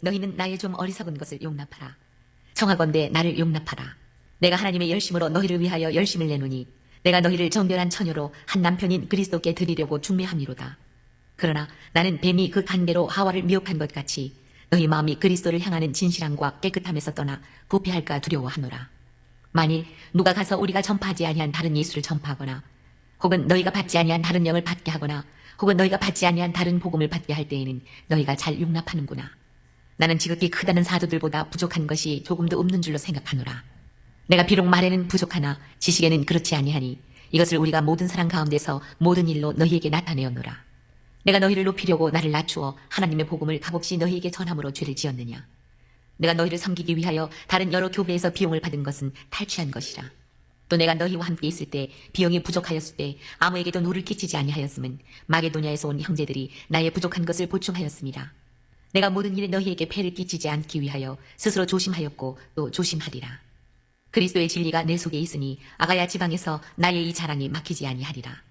너희는 나의 좀 어리석은 것을 용납하라. 청하건대 나를 용납하라. 내가 하나님의 열심으로 너희를 위하여 열심을 내노니 내가 너희를 정결한 처녀로 한 남편인 그리스도께 드리려고 중매함이로다. 그러나 나는 뱀이 그 간계로 하와를 미혹한 것 같이 너희 마음이 그리스도를 향하는 진실함과 깨끗함에서 떠나 부패할까 두려워하노라. 만일 누가 가서 우리가 전파하지 아니한 다른 예수를 전파하거나 혹은 너희가 받지 아니한 다른 영을 받게 하거나 혹은 너희가 받지 아니한 다른 복음을 받게 할 때에는 너희가 잘 용납하는구나. 나는 지극히 크다는 사도들보다 부족한 것이 조금도 없는 줄로 생각하노라. 내가 비록 말에는 부족하나 지식에는 그렇지 아니하니 이것을 우리가 모든 사람 가운데서 모든 일로 너희에게 나타내었노라. 내가 너희를 높이려고 나를 낮추어 하나님의 복음을 값없이 너희에게 전함으로 죄를 지었느냐. 내가 너희를 섬기기 위하여 다른 여러 교회에서 비용을 받은 것은 탈취한 것이라. 또 내가 너희와 함께 있을 때 비용이 부족하였을 때 아무에게도 노를 끼치지 아니하였음은 마게도냐에서 온 형제들이 나의 부족한 것을 보충하였습니다. 내가 모든 일에 너희에게 폐를 끼치지 않기 위하여 스스로 조심하였고 또 조심하리라. 그리스도의 진리가 내 속에 있으니 아가야 지방에서 나의 이 자랑이 막히지 아니하리라.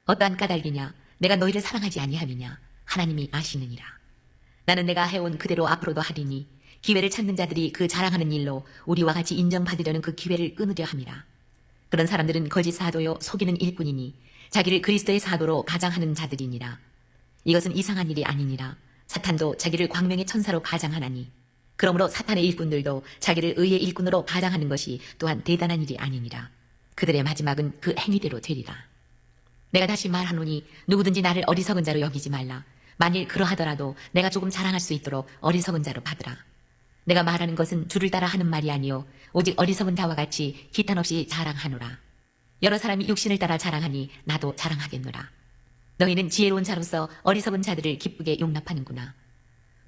어떠한 까닭이냐 내가 너희를 사랑하지 아니함이냐 하나님이 아시느니라. 나는 내가 해온 그대로 앞으로도 하리니 기회를 찾는 자들이 그 자랑하는 일로 우리와 같이 인정받으려는 그 기회를 끊으려 함이라. 그런 사람들은 거짓 사도요 속이는 일꾼이니 자기를 그리스도의 사도로 가장하는 자들이니라. 이것은 이상한 일이 아니니라. 사탄도 자기를 광명의 천사로 가장하나니 그러므로 사탄의 일꾼들도 자기를 의의 일꾼으로 가장하는 것이 또한 대단한 일이 아니니라. 그들의 마지막은 그 행위대로 되리라. 내가 다시 말하노니 누구든지 나를 어리석은 자로 여기지 말라. 만일 그러하더라도 내가 조금 자랑할 수 있도록 어리석은 자로 받으라. 내가 말하는 것은 주를 따라 하는 말이 아니요 오직 어리석은 자와 같이 기탄 없이 자랑하노라. 여러 사람이 육신을 따라 자랑하니 나도 자랑하겠노라. 너희는 지혜로운 자로서 어리석은 자들을 기쁘게 용납하는구나.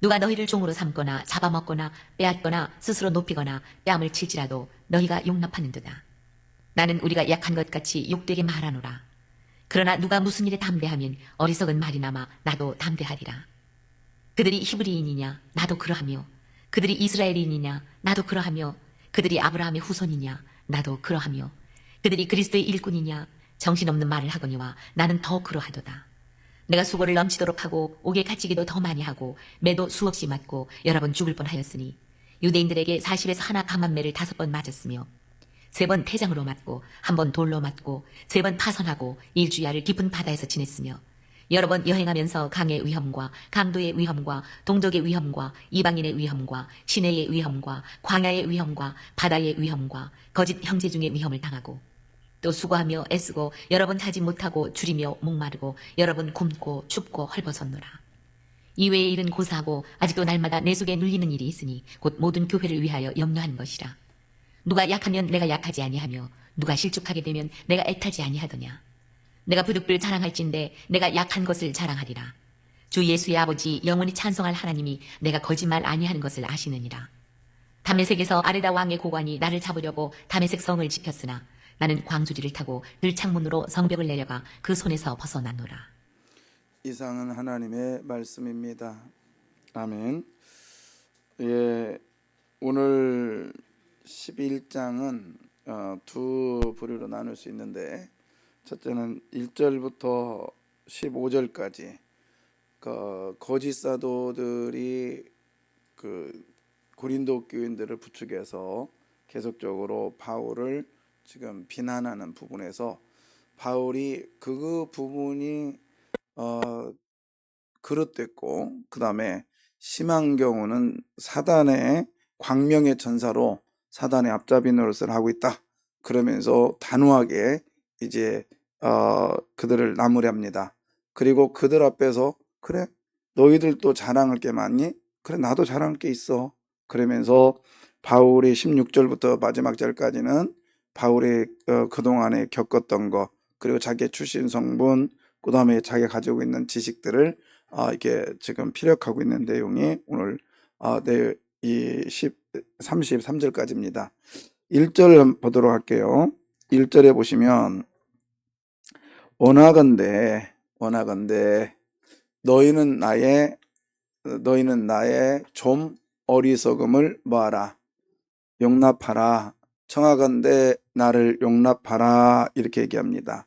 누가 너희를 종으로 삼거나 잡아먹거나 빼앗거나 스스로 높이거나 뺨을 칠지라도 너희가 용납하는도다. 나는 우리가 약한 것 같이 욕되게 말하노라. 그러나 누가 무슨 일에 담대하면 어리석은 말이나마 나도 담대하리라. 그들이 히브리인이냐 나도 그러하며 그들이 이스라엘인이냐 나도 그러하며 그들이 아브라함의 후손이냐 나도 그러하며 그들이 그리스도의 일꾼이냐 정신없는 말을 하거니와 나는 더 그러하도다. 내가 수고를 넘치도록 하고 옥에 갇히기도 더 많이 하고 매도 수없이 맞고 여러 번 죽을 뻔하였으니 유대인들에게 40에서 하나 감한매를 5번 맞았으며 3번 태장으로 맞고 1번 돌로 맞고 3번 파선하고 일주야를 깊은 바다에서 지냈으며 여러 번 여행하면서 강의 위험과 강도의 위험과 동족의 위험과 이방인의 위험과 시내의 위험과 광야의 위험과 바다의 위험과 거짓 형제 중의 위험을 당하고 또 수고하며 애쓰고 여러 번 자지 못하고 줄이며 목마르고 여러 번 굶고 춥고 헐벗었노라. 이외의 일은 고사하고 아직도 날마다 내 속에 눌리는 일이 있으니 곧 모든 교회를 위하여 염려하는 것이라. 누가 약하면 내가 약하지 아니하며 누가 실족하게 되면 내가 애타지 아니하더냐. 내가 부득불 자랑할진대 내가 약한 것을 자랑하리라. 주 예수의 아버지 영원히 찬송할 하나님이 내가 거짓말 아니하는 것을 아시느니라. 다메섹에서 아레다 왕의 고관이 나를 잡으려고 다메섹 성을 지켰으나 나는 광주리를 타고 들창문으로 성벽을 내려가 그 손에서 벗어났노라. 이상은 하나님의 말씀입니다. 아멘. 예, 오늘 11장은 두 부류로 나눌 수 있는데 첫째는 1절부터 15절까지 거짓 사도들이 고린도 교인들을 부추겨서 계속적으로 바울을 지금 비난하는 부분에서 바울이 그 부분이 그릇됐고 그 다음에 심한 경우는 사단의 광명의 천사로 사단의 앞잡이 노릇을 하고 있다 그러면서 단호하게 이제 그들을 나무랍니다. 그리고 그들 앞에서 그래 너희들도 자랑할 게 많니? 그래 나도 자랑할 게 있어. 그러면서 바울이 16절부터 마지막 절까지는 바울이 그동안에 겪었던 거 그리고 자기의 출신 성분 그 다음에 자기가 가지고 있는 지식들을 이게 지금 피력하고 있는 내용이 오늘 이 33절까지입니다. 1절 보도록 할게요. 1절에 보시면 원하건대 너희는 나의 좀 어리석음을 뭐하라 용납하라 청하건대 나를 용납하라 이렇게 얘기합니다.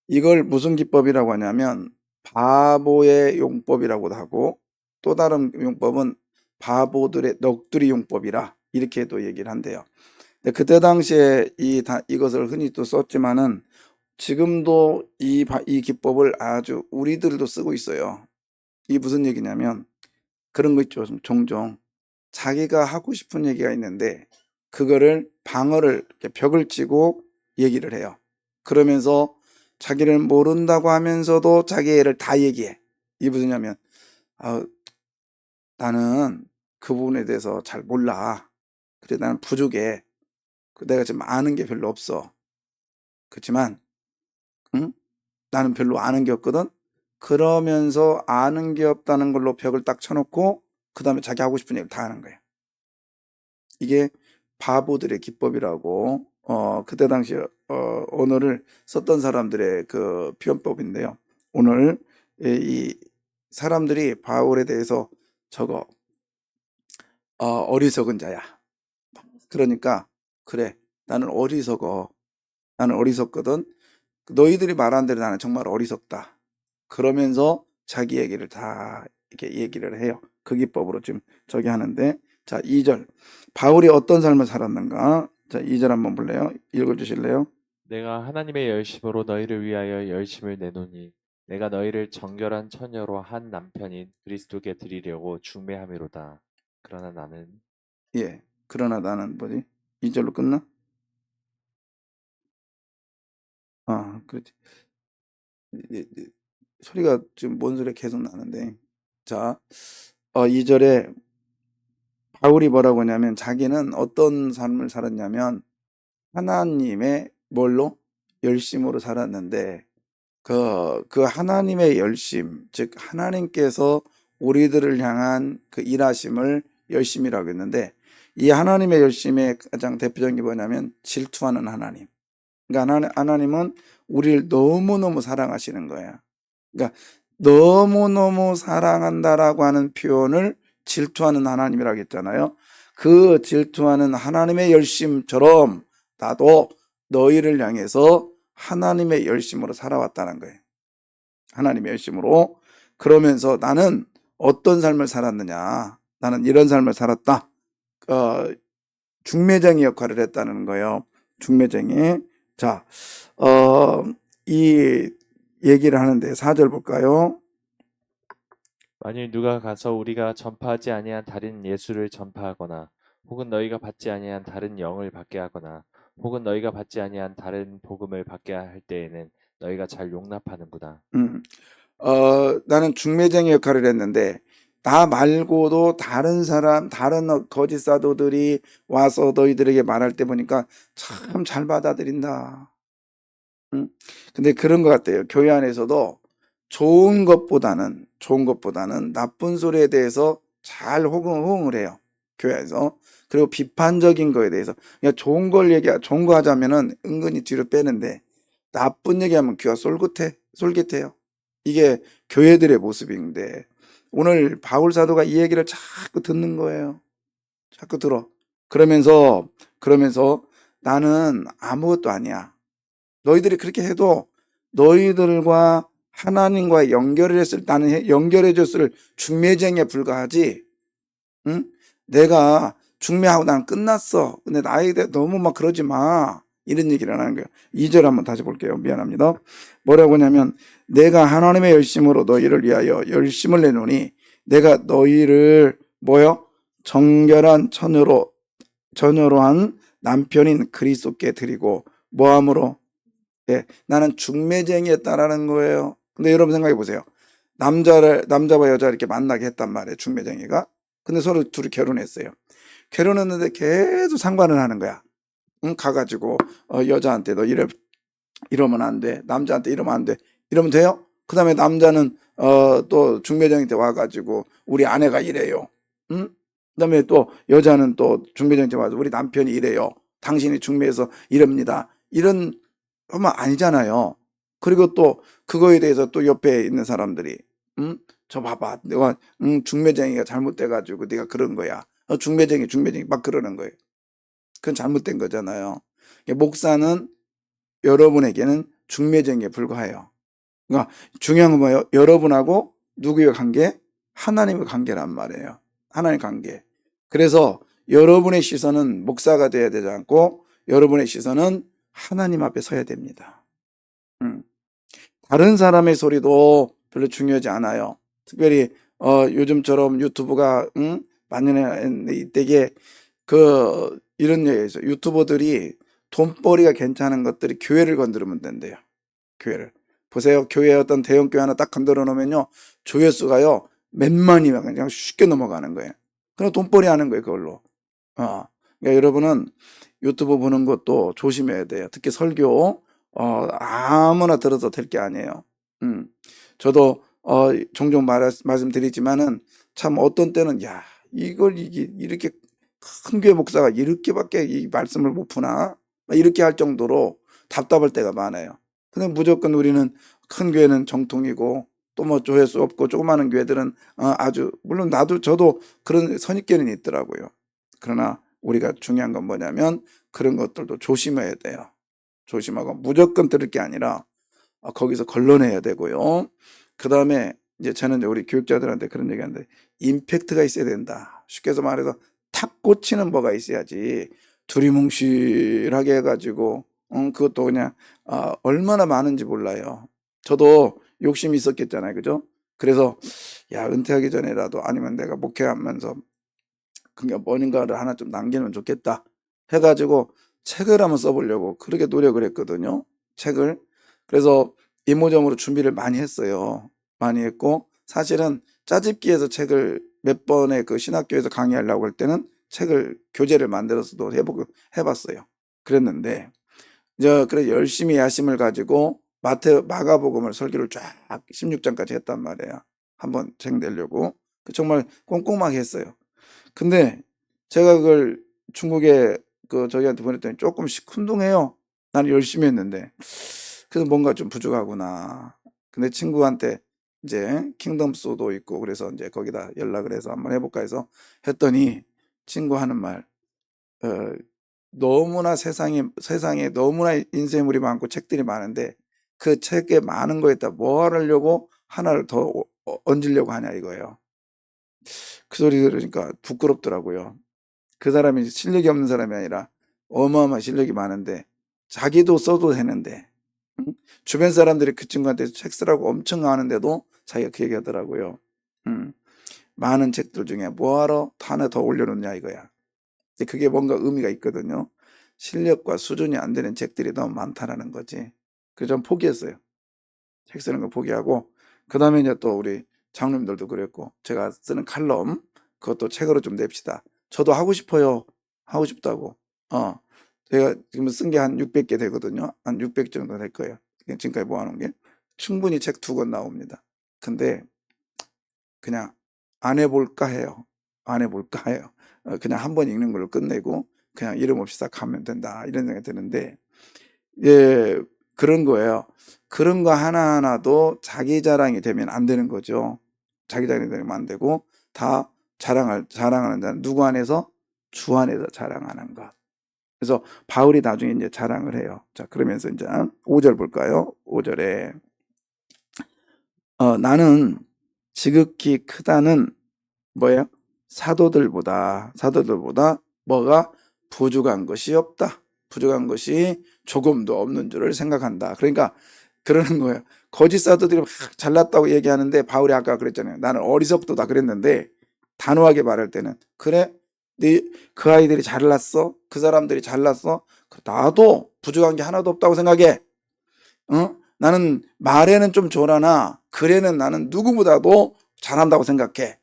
이걸 무슨 기법이라고 하냐면 바보의 용법이라고도 하고 또 다른 용법은 바보들의 넋두리 용법이라 이렇게도 얘기를 한대요. 근데 그때 당시에 이것을 흔히 또 썼지만은 지금도 이 기법을 아주 우리들도 쓰고 있어요. 이게 무슨 얘기냐면 그런 거 있죠. 종종 자기가 하고 싶은 얘기가 있는데 그거를 방어를 이렇게 벽을 치고 얘기를 해요. 그러면서 자기를 모른다고 하면서도 자기 애를 다 얘기해. 이게 무슨냐면 나는 그 부분에 대해서 잘 몰라. 그래 나는 부족해. 내가 지금 아는 게 별로 없어. 그렇지만 응? 나는 별로 아는 게 없거든. 그러면서 아는 게 없다는 걸로 벽을 딱 쳐놓고 그 다음에 자기 하고 싶은 얘기를 다 하는 거예요. 이게 바보들의 기법이라고 그때 당시 언어를 썼던 사람들의 그 표현법인데요. 오늘 이 사람들이 바울에 대해서 저거 어리석은 자야. 그러니까 그래 나는 어리석어. 나는 어리석거든. 너희들이 말한 대로 나는 정말 어리석다. 그러면서 자기 얘기를 다 이렇게 얘기를 해요. 그 기법으로 지금 저기 하는데 자 2절 바울이 어떤 삶을 살았는가? 자 2절 한번 볼래요? 읽어주실래요? 내가 하나님의 열심으로 너희를 위하여 열심을 내노니 내가 너희를 정결한 처녀로 한 남편인 그리스도께 드리려고 중매함이로다. 그러나 나는 예. 그러나 나는 뭐지? 2절로 끝나? 그렇지. 소리가 지금 뭔 소리가 계속 나는데 자 2절에 바울이 뭐라고 하냐면 자기는 어떤 삶을 살았냐면 하나님의 뭘로? 열심으로 살았는데 그 하나님의 열심, 즉 하나님께서 우리들을 향한 그 일하심을 열심이라고 했는데 이 하나님의 열심의 가장 대표적인 게 뭐냐면 질투하는 하나님. 그러니까 하나님은 우리를 너무너무 사랑하시는 거야. 그러니까 너무너무 사랑한다라고 하는 표현을 질투하는 하나님이라고 했잖아요. 그 질투하는 하나님의 열심처럼 나도 너희를 향해서 하나님의 열심으로 살아왔다는 거예요. 하나님의 열심으로. 그러면서 나는 어떤 삶을 살았느냐. 나는 이런 삶을 살았다. 중매쟁이 역할을 했다는 거예요. 중매쟁이. 자, 이 얘기를 하는데 4절 볼까요? 만일 누가 가서 우리가 전파하지 아니한 다른 예수를 전파하거나 혹은 너희가 받지 아니한 다른 영을 받게 하거나 혹은 너희가 받지 아니한 다른 복음을 받게 할 때에는 너희가 잘 용납하는구나. 음, 나는 중매쟁이 역할을 했는데 나 말고도 다른 사람, 다른 거짓 사도들이 와서 너희들에게 말할 때 보니까 참 잘 받아들인다. 근데 그런 것 같아요. 교회 안에서도 좋은 것보다는 나쁜 소리에 대해서 잘 호응을 해요. 교회에서. 그리고 비판적인 거에 대해서. 그냥 좋은 거 하자면은 은근히 뒤로 빼는데 나쁜 얘기하면 귀가 솔깃해요. 이게 교회들의 모습인데 오늘 바울 사도가 이 얘기를 자꾸 듣는 거예요. 자꾸 들어. 그러면서 나는 아무것도 아니야. 너희들이 그렇게 해도 너희들과 하나님과 나는 연결해줬을 중매쟁이에 불과하지. 응? 내가 중매하고 난 끝났어. 근데 나에 대해 너무 막 그러지 마. 이런 얘기를 하는 거예요. 2절 한번 다시 볼게요. 미안합니다. 뭐라고 하냐면 내가 하나님의 열심으로 너희를 위하여 열심을 내노니 내가 너희를 정결한 처녀로 한 남편인 그리스도께 드리고 뭐함으로? 예, 나는 중매쟁이였다라는 거예요. 근데 여러분 생각해 보세요. 남자와 여자 이렇게 만나게 했단 말이에요. 중매쟁이가. 근데 서로 둘이 결혼했어요. 결혼했는데 계속 상관을 하는 거야. 응? 가가지고 여자한테 너 이러면 안 돼. 남자한테 이러면 안 돼. 이러면 돼요? 그 다음에 남자는 또 중매쟁이한테 와가지고 우리 아내가 이래요. 응? 그 다음에 또 여자는 또 중매쟁이한테 와서 우리 남편이 이래요. 당신이 중매해서 이럽니다. 이런 하면 아니잖아요. 그리고 또 그거에 대해서 또 옆에 있는 사람들이 저 봐봐. 내가 중매쟁이가 잘못돼가지고 네가 그런 거야. 중매쟁이 막 그러는 거예요. 그건 잘못된 거잖아요. 목사는 여러분에게는 중매쟁이에 불과해요. 그러니까 중요한 건 뭐예요? 여러분하고 누구의 관계? 하나님의 관계란 말이에요. 하나님 관계. 그래서 여러분의 시선은 목사가 되어야 되지 않고 여러분의 시선은 하나님 앞에 서야 됩니다. 다른 사람의 소리도 별로 중요하지 않아요. 특별히 요즘처럼 유튜브가 만연해 이때에 이런 얘기가 있어요. 유튜버들이 돈벌이가 괜찮은 것들이 교회를 건드리면 된대요. 교회를. 보세요. 교회 어떤 대형 교회 하나 딱 건드려 놓으면요. 조회수가요. 몇만이면 그냥 쉽게 넘어가는 거예요. 그럼 돈벌이 하는 거예요. 그걸로. 그러니까 여러분은 유튜브 보는 것도 조심해야 돼요. 특히 설교 아무나 들어도 될 게 아니에요. 저도 종종 말씀드리지만은 참 어떤 때는 야 이걸 이렇게 큰 교회 목사가 이렇게밖에 이 말씀을 못 푸나 이렇게 할 정도로 답답할 때가 많아요. 근데 무조건 우리는 큰 교회는 정통이고 또 뭐 조회수 없고 조그마한 교회들은 아주 물론 저도 그런 선입견이 있더라고요. 그러나 우리가 중요한 건 뭐냐면 그런 것들도 조심해야 돼요. 조심하고 무조건 들을 게 아니라 거기서 걸러내야 되고요. 그 다음에 이제 저는 우리 교육자들한테 그런 얘기하는데 임팩트가 있어야 된다. 쉽게 해서 말해서 탁 꽂히는 뭐가 있어야지 두리뭉실하게 해가지고 그것도 그냥 얼마나 많은지 몰라요. 저도 욕심이 있었겠잖아요. 그죠? 그래서 야 은퇴하기 전에라도 아니면 내가 목회하면서 그러니까 뭔가를 하나 좀 남기면 좋겠다 해가지고 책을 한번 써보려고 그렇게 노력을 했거든요. 책을. 그래서 이모저모로 준비를 많이 했어요. 많이 했고 사실은 짜집기에서 책을 몇 번의 그 신학교에서 강의하려고 할 때는 책을 교재를 만들어서도 해봤어요. 그랬는데 그래 열심히 야심을 가지고 마가복음을 설교를 쫙 16장까지 했단 말이에요. 한번 책 내려고 정말 꼼꼼하게 했어요. 근데 제가 그걸 중국에 저기한테 보냈더니 조금씩 혼동해요. 나는 열심히 했는데 그래서 뭔가 좀 부족하구나. 근데 친구한테 이제 킹덤소도 있고 그래서 이제 거기다 연락을 해서 한번 해볼까 해서 했더니 친구 하는 말 너무나 세상에 너무나 인쇄물이 많고 책들이 많은데 그 책에 많은 거에다 뭐 하려고 하나를 더 얹으려고 하냐 이거예요. 그 소리 들으니까 부끄럽더라고요. 그 사람이 실력이 없는 사람이 아니라 어마어마한 실력이 많은데 자기도 써도 되는데 주변 사람들이 그 친구한테 책 쓰라고 엄청 하는데도 자기가 그 얘기하더라고요. 많은 책들 중에 뭐하러 하나 더 올려놓냐 이거야. 근데 그게 뭔가 의미가 있거든요. 실력과 수준이 안 되는 책들이 너무 많다라는 거지. 그래서 전 포기했어요. 책 쓰는 거 포기하고 그 다음에 이제 또 우리 장로님들도 그랬고 제가 쓰는 칼럼 그것도 책으로 좀 냅시다. 저도 하고 싶어요. 하고 싶다고. 제가 지금 쓴 게 한 600개 되거든요. 한 600 정도 될 거예요. 지금까지 모아놓은 게. 충분히 책 2권 나옵니다. 근데 그냥 안 해볼까 해요. 안 해볼까 해요. 그냥 한 번 읽는 걸로 끝내고 그냥 이름 없이 싹 가면 된다. 이런 생각이 드는데 예, 그런 거예요. 그런 거 하나하나도 자기 자랑이 되면 안 되는 거죠. 자기 자랑이 되면 안 되고 다 자랑하는 자는 누구 안에서? 주 안에서 자랑하는 것. 그래서 바울이 나중에 이제 자랑을 해요. 자, 그러면서 이제 5절 볼까요? 5절에 나는 지극히 크다는 뭐예요? 사도들보다 뭐가 부족한 것이 없다. 부족한 것이 조금도 없는 줄을 생각한다. 그러니까 그러는 거예요. 거짓 사도들이 막 잘났다고 얘기하는데 바울이 아까 그랬잖아요. 나는 어리석도다 그랬는데 단호하게 말할 때는 그래? 그 아이들이 잘났어? 그 사람들이 잘났어? 나도 부족한 게 하나도 없다고 생각해. 나는 말에는 좀 조라나 글에는 나는 누구보다도 잘한다고 생각해.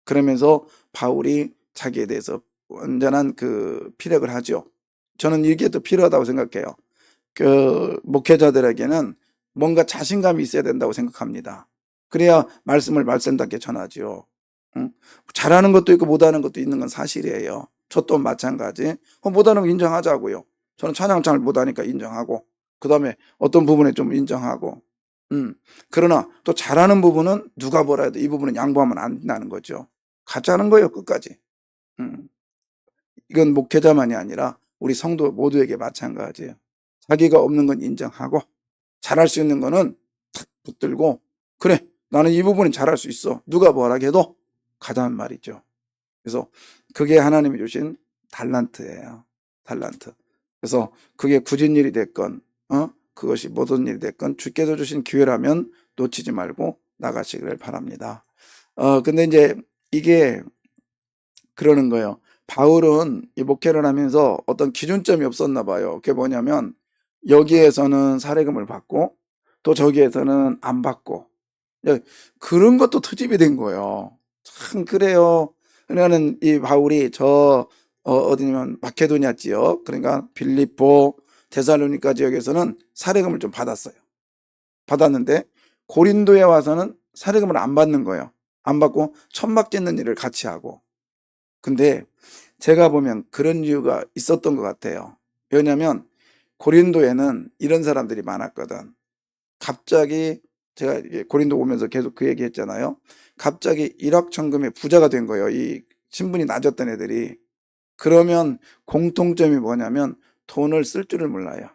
그러면서 바울이 자기에 대해서 완전한 피력을 하죠. 저는 이게 더 필요하다고 생각해요. 목회자들에게는 뭔가 자신감이 있어야 된다고 생각합니다. 그래야 말씀을 말씀답게 전하지요. 잘하는 것도 있고 못하는 것도 있는 건 사실이에요. 저 또한 마찬가지. 못하는 거 인정하자고요. 저는 찬양 잘 못하니까 인정하고 그 다음에 어떤 부분에 좀 인정하고 그러나 또 잘하는 부분은 누가 뭐라 해도 이 부분은 양보하면 안 된다는 거죠. 같이 하는 거예요 끝까지. 이건 목회자만이 아니라 우리 성도 모두에게 마찬가지예요. 자기가 없는 건 인정하고 잘할 수 있는 거는 탁 붙들고 그래 나는 이 부분은 잘할 수 있어. 누가 뭐라 해도 가자는 말이죠. 그래서 그게 하나님이 주신 달란트예요. 달란트. 그래서 그게 굳은 일이 됐건 그것이 모든 일이 됐건 주께서 주신 기회라면 놓치지 말고 나가시기를 바랍니다. 근데 이제 이게 그러는 거예요. 바울은 이 목회를 하면서 어떤 기준점이 없었나 봐요. 그게 뭐냐면 여기에서는 사례금을 받고 또 저기에서는 안 받고 그런 것도 트집이 된 거예요. 참 그래요. 그러니까는 이 바울이 어디냐면 마케도니아 지역, 그러니까 빌립보, 데살로니가 지역에서는 사례금을 좀 받았어요. 받았는데 고린도에 와서는 사례금을 안 받는 거예요. 안 받고 천막 짓는 일을 같이 하고. 근데 제가 보면 그런 이유가 있었던 것 같아요. 왜냐하면 고린도에는 이런 사람들이 많았거든. 갑자기 제가 고린도 오면서 계속 그 얘기 했잖아요. 갑자기 일확천금의 부자가 된 거예요. 이 신분이 낮았던 애들이. 그러면 공통점이 뭐냐면 돈을 쓸 줄을 몰라요.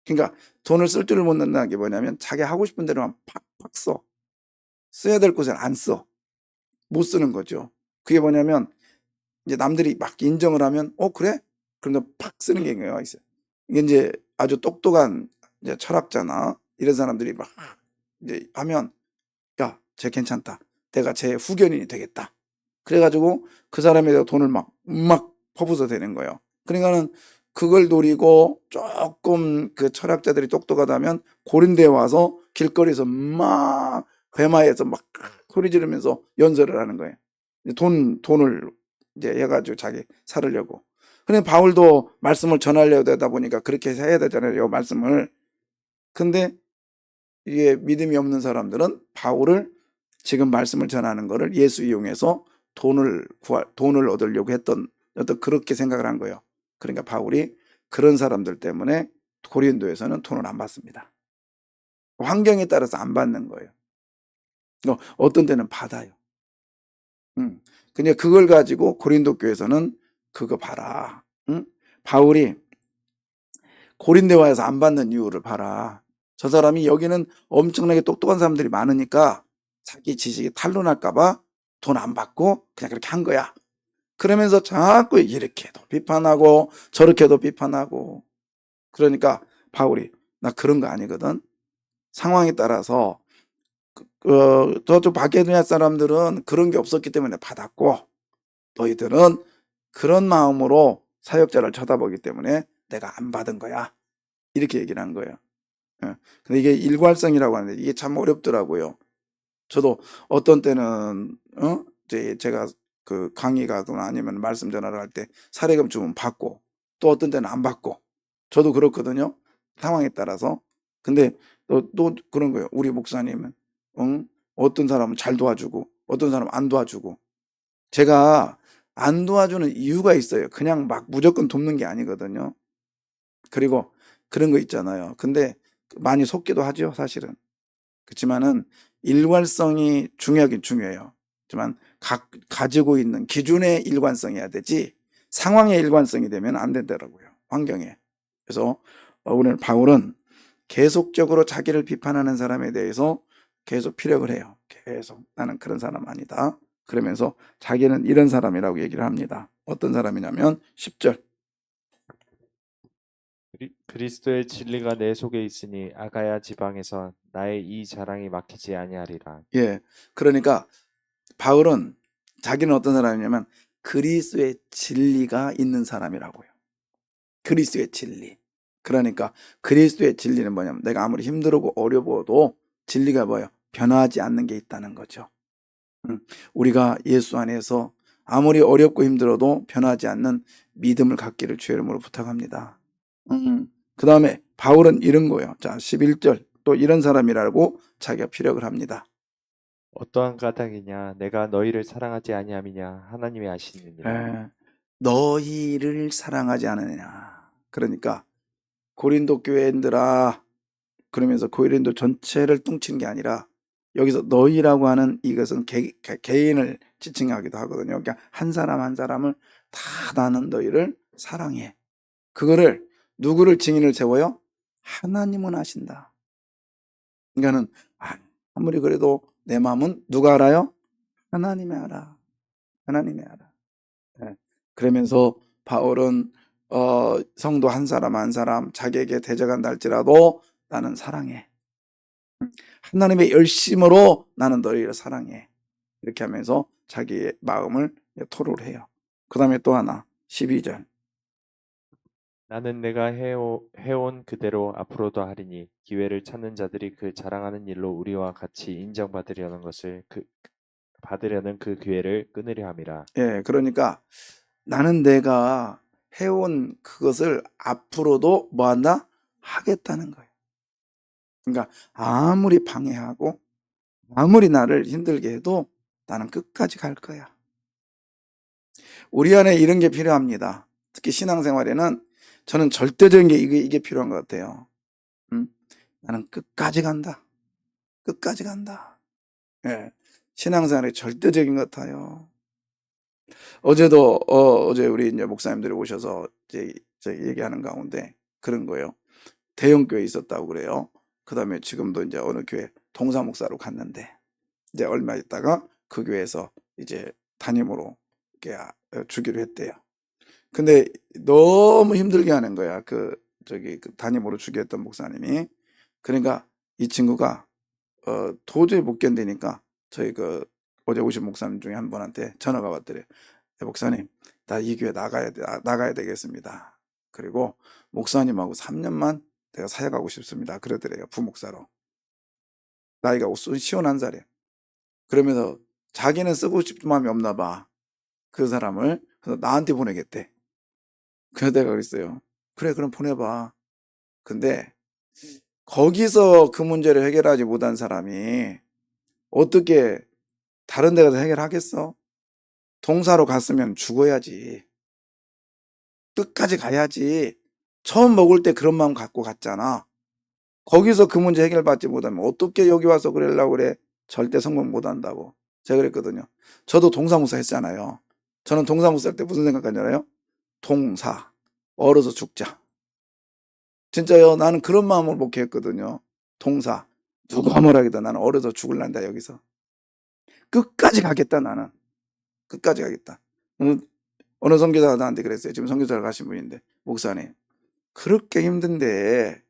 그러니까 돈을 쓸 줄을 모른다는 게 뭐냐면 자기 하고 싶은 대로만 팍팍 써. 써야 될 곳엔 안 써. 못 쓰는 거죠. 그게 뭐냐면 이제 남들이 막 인정을 하면 그래? 그럼 팍 쓰는 경우가 있어요. 이게 이제 아주 똑똑한 이제 철학자나 이런 사람들이 막 이제 하면 야, 쟤 괜찮다. 내가 쟤 후견인이 되겠다. 그래가지고 그 사람에 대해 돈을 막 퍼부어 대는 거예요. 그러니까는 그걸 노리고 조금 그 철학자들이 똑똑하다면 고린도에 와서 길거리에서 막 회마에서 막 소리 지르면서 연설을 하는 거예요. 돈을 이제 해가지고 자기 살으려고. 근데 바울도 말씀을 전하려고 되다 보니까 그렇게 해야 되잖아요. 말씀을. 근데 이게 믿음이 없는 사람들은 바울을 지금 말씀을 전하는 거를 예수 이용해서 돈을 얻으려고 했던 어떤 그렇게 생각을 한 거예요. 그러니까 바울이 그런 사람들 때문에 고린도에서는 돈을 안 받습니다. 환경에 따라서 안 받는 거예요. 어떤 데는 받아요. 근데 그걸 가지고 고린도 교회에서는 그거 봐라. 바울이 고린도에서 안 받는 이유를 봐라. 저 사람이 여기는 엄청나게 똑똑한 사람들이 많으니까 자기 지식이 탄로날까봐 돈 안 받고 그냥 그렇게 한 거야. 그러면서 자꾸 이렇게도 비판하고 저렇게도 비판하고. 그러니까 바울이 나 그런 거 아니거든. 상황에 따라서 저쪽 마게도냐 사람들은 그런 게 없었기 때문에 받았고 너희들은 그런 마음으로 사역자를 쳐다보기 때문에 내가 안 받은 거야. 이렇게 얘기를 한 거예요. 근데 이게 일괄성이라고 하는데 이게 참 어렵더라고요. 저도 어떤 때는 제가 그 강의 가거나 아니면 말씀 전화를 할 때 사례금 주면 받고 또 어떤 때는 안 받고 저도 그렇거든요. 상황에 따라서. 근데 또 그런 거예요. 우리 목사님은 어떤 사람은 잘 도와주고 어떤 사람은 안 도와주고. 제가 안 도와주는 이유가 있어요. 그냥 막 무조건 돕는 게 아니거든요. 그리고 그런 거 있잖아요. 근데 많이 속기도 하죠, 사실은. 그렇지만은 일관성이 중요하긴 중요해요. 하지만 가지고 있는 기준의 일관성이어야 되지 상황의 일관성이 되면 안 된다라고요. 환경에. 그래서 오늘 바울은 계속적으로 자기를 비판하는 사람에 대해서 계속 피력을 해요. 계속 나는 그런 사람 아니다. 그러면서 자기는 이런 사람이라고 얘기를 합니다. 어떤 사람이냐면 10절. 그리스도의 진리가 내 속에 있으니 아가야 지방에서 나의 이 자랑이 막히지 아니하리라. 예. 그러니까 바울은 자기는 어떤 사람이냐면 그리스도의 진리가 있는 사람이라고요. 그리스도의 진리. 그러니까 그리스도의 진리는 뭐냐면 내가 아무리 힘들고 어려워도 진리가 뭐예요? 변하지 않는 게 있다는 거죠. 우리가 예수 안에서 아무리 어렵고 힘들어도 변하지 않는 믿음을 갖기를 주의 이름으로 부탁합니다. 그 다음에 바울은 이런 거예요. 자, 11절. 또 이런 사람이라고 자기가 피력을 합니다. 어떠한 까닭이냐 내가 너희를 사랑하지 아니함이냐 하나님이 아시느니라. 에, 너희를 사랑하지 않느냐. 그러니까 고린도 교회인들아 그러면서 고린도 전체를 뚱치는 게 아니라 여기서 너희라고 하는 이것은 개인을 지칭하기도 하거든요. 그러니까 한 사람 한 사람을 다 나는 너희를 사랑해. 그거를 누구를 증인을 세워요? 하나님은 아신다. 그러니까는 아무리 그래도 내 마음은 누가 알아요? 하나님이 알아. 하나님이 알아. 예. 그러면서 바울은 성도 한 사람 한 사람 자기에게 대적한다 할지라도 나는 사랑해. 하나님의 열심으로 나는 너희를 사랑해. 이렇게 하면서 자기의 마음을 토로를 해요. 그 다음에 또 하나 12절. 나는 내가 해온 그대로 앞으로도 하리니 기회를 찾는 자들이 그 자랑하는 일로 우리와 같이 인정받으려는 받으려는 그 기회를 끊으려 함이라. 예, 그러니까 나는 내가 해온 그것을 앞으로도 뭐한다? 하겠다는 거예요. 그러니까 아무리 방해하고 아무리 나를 힘들게 해도 나는 끝까지 갈 거야. 우리 안에 이런 게 필요합니다. 특히 신앙생활에는 저는 절대적인 게 이게 필요한 것 같아요. 나는 끝까지 간다. 끝까지 간다. 예, 신앙생활에 절대적인 것 같아요. 어제도 어제 우리 이제 목사님들이 오셔서 이제 얘기하는 가운데 그런 거예요. 대형 교회 있었다고 그래요. 그다음에 지금도 이제 어느 교회 동사 목사로 갔는데 이제 얼마 있다가 그 교회에서 이제 담임으로 이렇게 주기로 했대요. 근데 너무 힘들게 하는 거야. 그 담임으로 주게 했던 목사님이. 그러니까 이 친구가 도저히 못 견디니까 저희 어제 오신 목사님 중에 한 분한테 전화가 왔더래요. 목사님, 나 이 교회 나가야 되겠습니다. 그리고 목사님하고 3년만 내가 사역하고 싶습니다. 그러더래요. 부목사로. 나이가 시원한 살이에요. 그러면서 자기는 쓰고 싶은 마음이 없나 봐. 그 사람을. 그래서 나한테 보내겠대. 그래서 내가 그랬어요. 그래, 그럼 보내봐. 근데 거기서 그 문제를 해결하지 못한 사람이 어떻게 다른 데 가서 해결하겠어? 동사로 갔으면 죽어야지. 끝까지 가야지. 처음 먹을 때 그런 마음 갖고 갔잖아. 거기서 그 문제 해결받지 못하면 어떻게 여기 와서 그러려고 그래? 절대 성공 못한다고. 제가 그랬거든요. 저도 동사무사 했잖아요. 저는 동사무사 할 때 무슨 생각하는지 알아요? 동사. 얼어서 죽자. 진짜요. 나는 그런 마음을 목회했거든요. 동사. 누가 뭐라 해도 나는 얼어서 죽을란다 여기서. 끝까지 가겠다 나는. 끝까지 가겠다. 어느 선교사가 나한테 그랬어요. 지금 선교사를 가신 분인데 목사님 그렇게 힘든데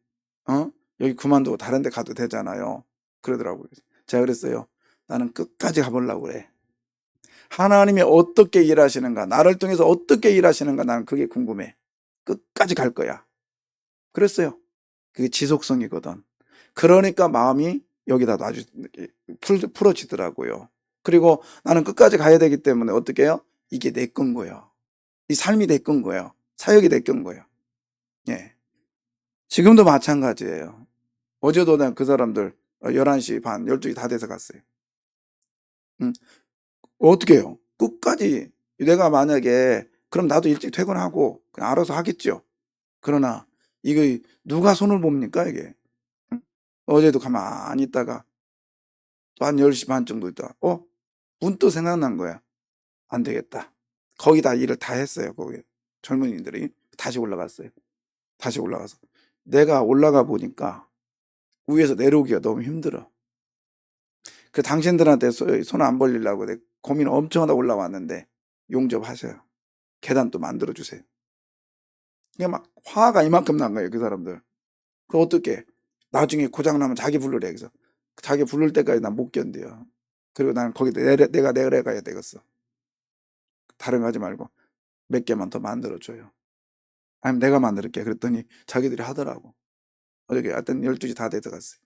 여기 그만두고 다른 데 가도 되잖아요. 그러더라고요. 제가 그랬어요. 나는 끝까지 가보려고 그래. 하나님이 어떻게 일하시는가, 나를 통해서 어떻게 일하시는가 나는 그게 궁금해. 끝까지 갈 거야. 그랬어요. 그게 지속성이거든. 그러니까 마음이 여기다 아주 풀어지더라고요. 그리고 나는 끝까지 가야 되기 때문에 어떻게 해요? 이게 내 건 거예요. 이 삶이 내 건 거예요. 사역이 내 건 거예요. 예. 지금도 마찬가지예요. 어제도 난 그 사람들 11시 반, 12시 다 돼서 갔어요. 어떻게 해요? 끝까지 내가 만약에 그럼 나도 일찍 퇴근하고 그냥 알아서 하겠죠. 그러나 이거 누가 손을 봅니까 이게? 어제도 가만히 있다가 또 한 10시 반 정도 있다가 문득 생각난 거야. 안 되겠다. 거기다 일을 다 했어요. 거기 젊은이들이 다시 올라갔어요. 다시 올라가서 내가 올라가 보니까 위에서 내려오기가 너무 힘들어. 그 당신들한테 손 안 벌리려고 내가 고민 엄청 하다 올라왔는데 용접하세요. 계단 또 만들어 주세요. 그냥 막 화가 이만큼 난 거예요. 그 사람들. 그 어떻게 나중에 고장 나면 자기 부르래. 그래서 자기 부를 때까지 난 못 견뎌요. 그리고 나는 거기 내가 내려가야 되겠어. 다른 거 하지 말고 몇 개만 더 만들어 줘요. 아니면 내가 만들게. 그랬더니 자기들이 하더라고. 어저께 하여튼 12시 다 돼서 갔어요.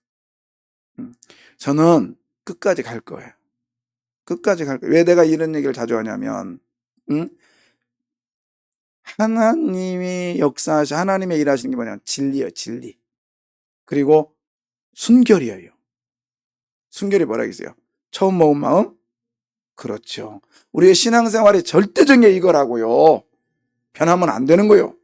저는 끝까지 갈 거예요. 끝까지 갈 거예요. 왜 내가 이런 얘기를 자주 하냐면 하나님이 역사하시 하나님의 일하시는 게 뭐냐면 진리예요. 진리. 그리고 순결이에요. 순결이 뭐라 했어요? 처음 먹은 마음? 그렇죠. 우리의 신앙생활의 절대적인 게 이거라고요. 변하면 안 되는 거예요.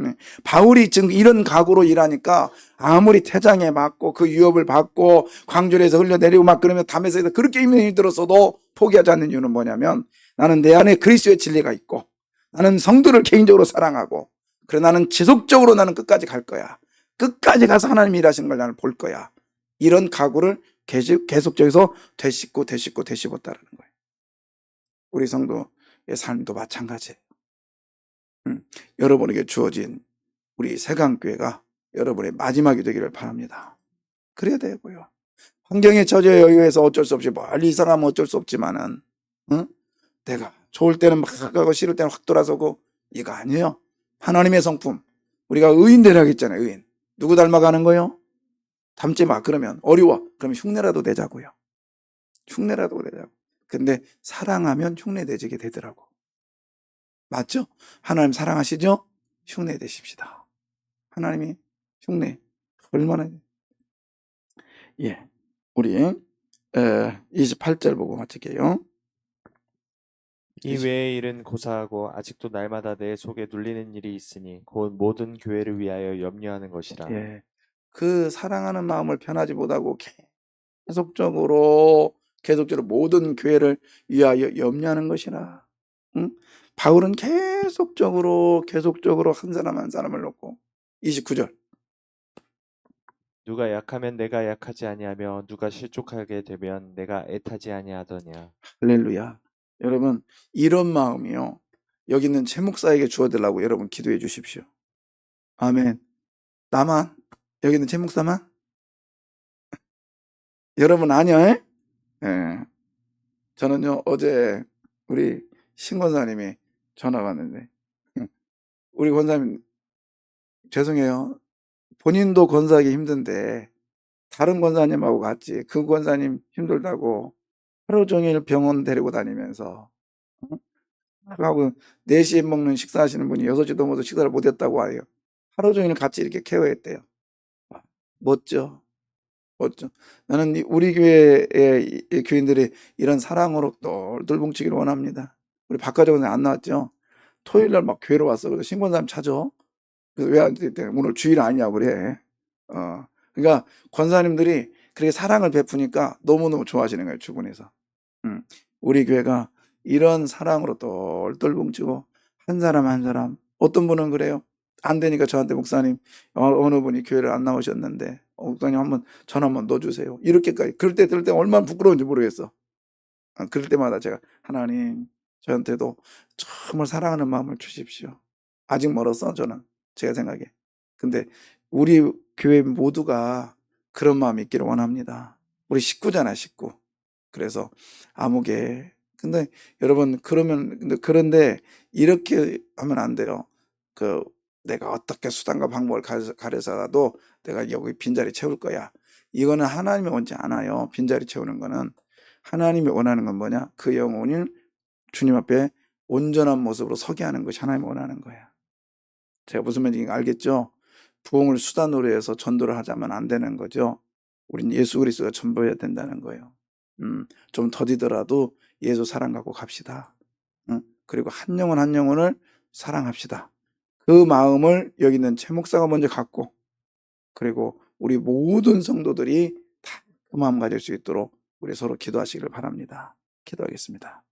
네. 바울이 지금 이런 각오로 일하니까 아무리 태장에 맞고 그 유업을 받고 광주에서 흘려내리고 막 그러면 담에서 그렇게 힘이 들었어도 포기하지 않는 이유는 뭐냐면 나는 내 안에 그리스도의 진리가 있고 나는 성도를 개인적으로 사랑하고 그래 나는 지속적으로 나는 끝까지 갈 거야. 끝까지 가서 하나님 일하시는 걸 나는 볼 거야. 이런 각오를 계속적으로 되씹었다는 거예요. 우리 성도의 삶도 마찬가지예요. 여러분에게 주어진 우리 세강교회가 여러분의 마지막이 되기를 바랍니다. 그래야 되고요. 환경에 처져 의해서 어쩔 수 없이 멀리 이상하면 어쩔 수 없지만은 내가 좋을 때는 막 가고 싫을 때는 확 돌아서고 이거 아니에요. 하나님의 성품. 우리가 의인 되라고 했잖아요. 의인. 누구 닮아가는 거요? 닮지 마. 그러면 어려워. 그럼 흉내라도 내자고요. 흉내라도 내자고. 근데 사랑하면 흉내 내지게 되더라고. 맞죠? 하나님 사랑하시죠? 흉내 내십시다. 하나님이 흉내 얼마나. 예, 우리 28절 보고 마칠게요. 이 외의 일은 고사하고 아직도 날마다 내 속에 눌리는 일이 있으니 곧 모든 교회를 위하여 염려하는 것이라. 예, 그 사랑하는 마음을 변하지 못하고 계속적으로 모든 교회를 위하여 염려하는 것이라. 응? 바울은 계속적으로 한 사람 한 사람을 놓고 29절. 누가 약하면 내가 약하지 아니하며 누가 실족하게 되면 내가 애타지 아니하더냐. 할렐루야. 여러분, 이런 마음이요, 여기 있는 최 목사에게 주어달라고 여러분 기도해 주십시오. 아멘. 나만? 여기 있는 최 목사만? 여러분 아니야? 예. 저는요, 어제 우리 신 권사님이 전화가 왔는데, 우리 권사님 죄송해요. 본인도 권사하기 힘든데 다른 권사님하고 같이 그 권사님 힘들다고 하루 종일 병원 데리고 다니면서 하고 4시에 먹는 식사하시는 분이 6시 넘어서 식사를 못했다고 해요. 하루 종일 같이 이렇게 케어했대요. 멋져. 멋져. 나는 우리 교회의 이 교인들이 이런 사랑으로 똘똘 뭉치기를 원합니다. 우리 박가정은 안 나왔죠? 토요일 날 막 교회로 왔어. 그래서 신권사님 찾아. 그래서 왜 안 돼? 오늘 주일 아니냐고 그래. 그러니까 권사님들이 그렇게 사랑을 베푸니까 너무너무 좋아하시는 거예요, 주변에서. 우리 교회가 이런 사랑으로 똘똘 뭉치고 한 사람 한 사람. 어떤 분은 그래요. 안 되니까 저한테 목사님, 어느 분이 교회를 안 나오셨는데 목사님 한번 전화 한번 넣어주세요. 이렇게까지. 그럴 때 들을 때 얼마나 부끄러운지 모르겠어. 그럴 때마다 제가 하나님 저한테도 정말 사랑하는 마음을 주십시오. 아직 멀었어 저는, 제가 생각에. 근데 우리 교회 모두가 그런 마음이 있기를 원합니다. 우리 식구잖아, 식구. 그래서 아무개. 근데 여러분 그런데 이렇게 하면 안 돼요. 내가 어떻게 수단과 방법을 가려서라도 내가 여기 빈자리 채울 거야. 이거는 하나님이 원치 않아요. 빈자리 채우는 거는. 하나님이 원하는 건 뭐냐? 그 영혼을 주님 앞에 온전한 모습으로 서게 하는 것이 하나님이 원하는 거야. 제가 무슨 말인지 알겠죠? 부흥을 수단으로 해서 전도를 하자면 안 되는 거죠. 우린 예수 그리스도가 전부해야 된다는 거예요. 좀 더디더라도 예수 사랑 갖고 갑시다. 그리고 한 영혼 한 영혼을 사랑합시다. 그 마음을 여기 있는 최 목사가 먼저 갖고, 그리고 우리 모든 성도들이 다 그 마음 가질 수 있도록 우리 서로 기도하시기를 바랍니다. 기도하겠습니다.